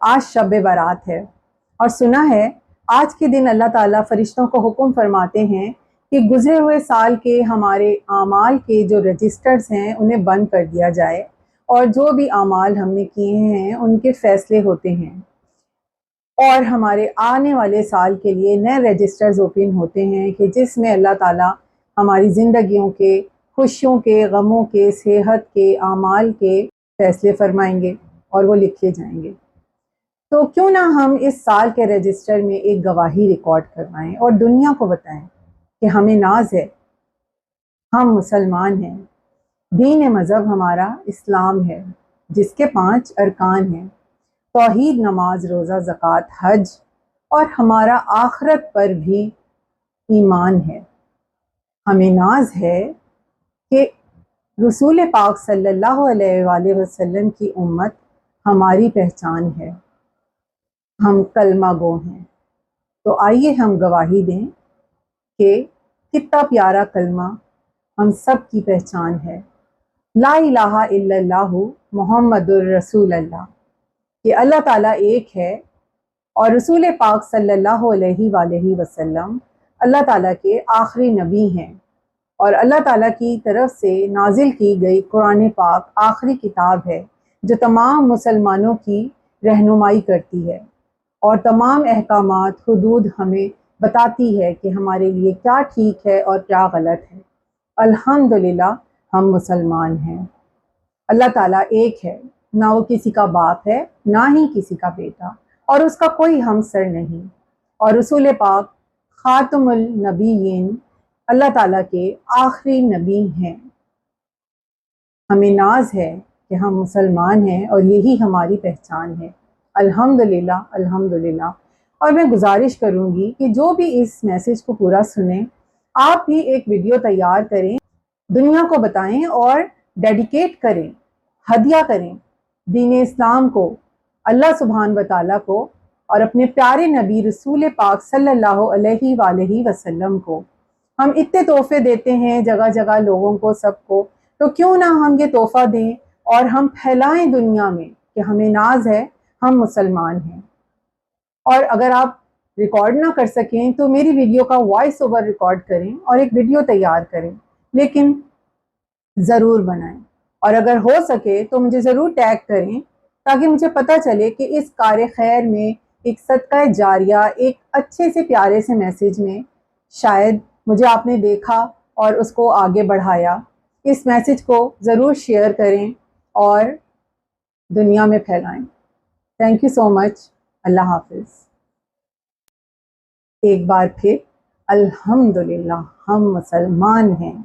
آج شب برات ہے اور سنا ہے آج کے دن اللہ تعالیٰ فرشتوں کو حکم فرماتے ہیں کہ گزرے ہوئے سال کے ہمارے اعمال کے جو رجسٹرز ہیں انہیں بند کر دیا جائے اور جو بھی اعمال ہم نے کیے ہیں ان کے فیصلے ہوتے ہیں اور ہمارے آنے والے سال کے لیے نئے رجسٹرز اوپن ہوتے ہیں کہ جس میں اللہ تعالیٰ ہماری زندگیوں کے، خوشیوں کے، غموں کے، صحت کے، اعمال کے فیصلے فرمائیں گے اور وہ لکھے جائیں گے۔ تو کیوں نہ ہم اس سال کے رجسٹر میں ایک گواہی ریکارڈ کروائیں اور دنیا کو بتائیں کہ ہمیں ناز ہے، ہم مسلمان ہیں، دین مذہب ہمارا اسلام ہے جس کے 5 ارکان ہیں: توحید، نماز، روزہ، زکوٰۃ، حج، اور ہمارا آخرت پر بھی ایمان ہے۔ ہمیں ناز ہے کہ رسول پاک صلی اللہ علیہ وآلہ وسلم کی امت ہماری پہچان ہے، ہم کلمہ گو ہیں۔ تو آئیے ہم گواہی دیں کہ کتنا پیارا کلمہ ہم سب کی پہچان ہے، لا الہ الا اللہ محمد الرسول اللہ، کہ اللہ تعالیٰ ایک ہے اور رسول پاک صلی اللہ علیہ وآلہ وسلم اللہ تعالیٰ کے آخری نبی ہیں، اور اللہ تعالیٰ کی طرف سے نازل کی گئی قرآن پاک آخری کتاب ہے جو تمام مسلمانوں کی رہنمائی کرتی ہے اور تمام احکامات، حدود ہمیں بتاتی ہے کہ ہمارے لیے کیا ٹھیک ہے اور کیا غلط ہے۔ الحمدللہ ہم مسلمان ہیں۔ اللہ تعالیٰ ایک ہے، نہ وہ کسی کا باپ ہے نہ ہی کسی کا بیٹا، اور اس کا کوئی ہمسر نہیں، اور رسول پاک خاتم النبیین اللہ تعالیٰ کے آخری نبی ہیں۔ ہمیں ناز ہے کہ ہم مسلمان ہیں اور یہی ہماری پہچان ہے۔ الحمدللہ الحمدللہ۔ اور میں گزارش کروں گی کہ جو بھی اس میسج کو پورا سنیں، آپ بھی ایک ویڈیو تیار کریں، دنیا کو بتائیں اور ڈیڈیکیٹ کریں، ہدیہ کریں دین اسلام کو، اللہ سبحانہ و تعالیٰ کو، اور اپنے پیارے نبی رسول پاک صلی اللہ علیہ وآلہ وسلم کو۔ ہم اتنے تحفے دیتے ہیں جگہ جگہ لوگوں کو، سب کو، تو کیوں نہ ہم یہ تحفہ دیں اور ہم پھیلائیں دنیا میں کہ ہمیں ناز ہے، ہم مسلمان ہیں۔ اور اگر آپ ریکارڈ نہ کر سکیں تو میری ویڈیو کا وائس اوور ریکارڈ کریں اور ایک ویڈیو تیار کریں، لیکن ضرور بنائیں، اور اگر ہو سکے تو مجھے ضرور ٹیگ کریں تاکہ مجھے پتہ چلے کہ اس کار خیر میں ایک صدقہ جاریہ، ایک اچھے سے پیارے سے میسیج میں شاید مجھے آپ نے دیکھا اور اس کو آگے بڑھایا۔ اس میسیج کو ضرور شیئر کریں اور دنیا میں پھیلائیں۔ تھینک یو سو مچ۔ اللہ حافظ۔ ایک بار پھر الحمدللہ ہم مسلمان ہیں۔